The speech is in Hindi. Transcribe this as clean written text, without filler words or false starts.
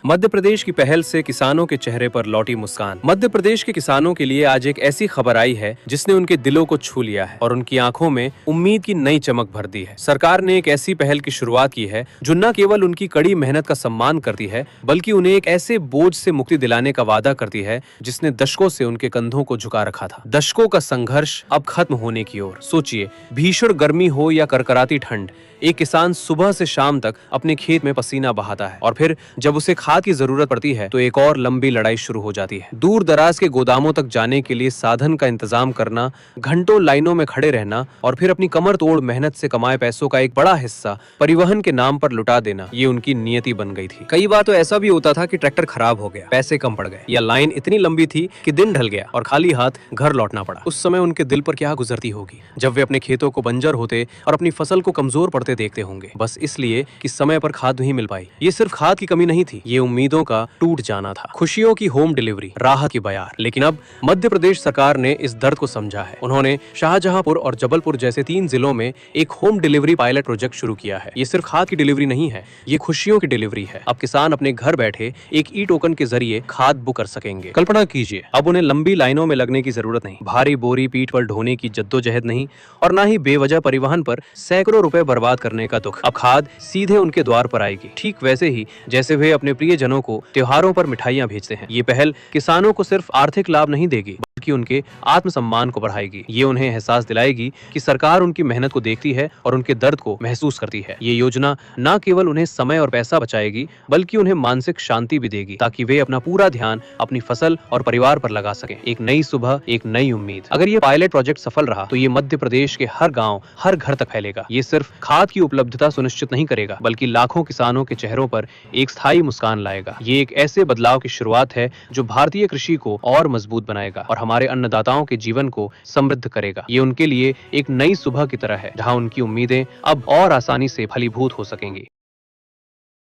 मध्य प्रदेश की पहल से किसानों के चेहरे पर लौटी मुस्कान। मध्य प्रदेश के किसानों के लिए आज एक ऐसी खबर आई है जिसने उनके दिलों को छू लिया है और उनकी आंखों में उम्मीद की नई चमक भर दी है। सरकार ने एक ऐसी पहल की शुरुआत की है जो न केवल उनकी कड़ी मेहनत का सम्मान करती है बल्कि उन्हें एक ऐसे बोझ से मुक्ति दिलाने का वादा करती है जिसने दशकों से उनके कंधों को झुका रखा था। दशकों का संघर्ष अब खत्म होने की ओर। सोचिए, भीषण गर्मी हो या करकराती ठंड, एक किसान सुबह से शाम तक अपने खेत में पसीना बहाता है और फिर जब उसे खाद की जरूरत पड़ती है तो एक और लंबी लड़ाई शुरू हो जाती है। दूर दराज के गोदामों तक जाने के लिए साधन का इंतजाम करना, घंटों लाइनों में खड़े रहना और फिर अपनी कमर तोड़ मेहनत से कमाए पैसों का एक बड़ा हिस्सा परिवहन के नाम पर लुटा देना, ये उनकी नियति बन गई थी। कई बार तो ऐसा भी होता था कि ट्रैक्टर खराब हो गया, पैसे कम पड़ गए या लाइन इतनी लंबी थी कि दिन ढल गया और खाली हाथ घर लौटना पड़ा। उस समय उनके दिल पर क्या गुजरती होगी जब वे अपने खेतों को बंजर होते और अपनी फसल को कमजोर पड़ते देखते होंगे, बस इसलिए कि समय पर खाद नहीं मिल पाई। ये सिर्फ खाद की कमी नहीं थी, ये उम्मीदों का टूट जाना था। खुशियों की होम डिलीवरी, राहत की बयार। लेकिन अब मध्य प्रदेश सरकार ने इस दर्द को समझा है। उन्होंने शाहजहांपुर और जबलपुर जैसे 3 जिलों में एक होम डिलीवरी पायलट प्रोजेक्ट शुरू किया है। ये सिर्फ खाद की डिलीवरी नहीं है, ये खुशियों की डिलीवरी है। अब किसान अपने घर बैठे एक ई टोकन के जरिए खाद बुक कर सकेंगे। कल्पना कीजिए, अब उन्हें लंबी लाइनों में लगने की जरूरत नहीं, भारी बोरी पीठ पर ढोने की जद्दोजहद नहीं और न ही बेवजह परिवहन पर सैकड़ों रुपए बर्बाद करने का दुख। अब खाद सीधे उनके द्वार पर आएगी, ठीक वैसे ही जैसे वे अपने प्रियजनों को त्योहारों पर मिठाइयां भेजते हैं। ये पहल किसानों को सिर्फ आर्थिक लाभ नहीं देगी बल्कि उनके आत्मसम्मान को बढ़ाएगी। ये उन्हें एहसास दिलाएगी कि सरकार उनकी मेहनत को देखती है और उनके दर्द को महसूस करती है। ये योजना न केवल उन्हें समय और पैसा बचाएगी बल्कि उन्हें मानसिक शांति भी देगी ताकि वे अपना पूरा ध्यान अपनी फसल और परिवार पर लगा सकें। एक नई सुबह, एक नई उम्मीद। अगर ये पायलट प्रोजेक्ट सफल रहा तो ये मध्य प्रदेश के हर गाँव, हर घर तक फैलेगा। ये सिर्फ खाद की उपलब्धता सुनिश्चित नहीं करेगा बल्कि लाखों किसानों के चेहरों पर एक स्थायी मुस्कान लाएगा। ये एक ऐसे बदलाव की शुरुआत है जो भारतीय कृषि को और मजबूत बनाएगा और हमारे अन्नदाताओं के जीवन को समृद्ध करेगा। ये उनके लिए एक नई सुबह की तरह है जहां उनकी उम्मीदें अब और आसानी से फलीभूत हो सकेंगी।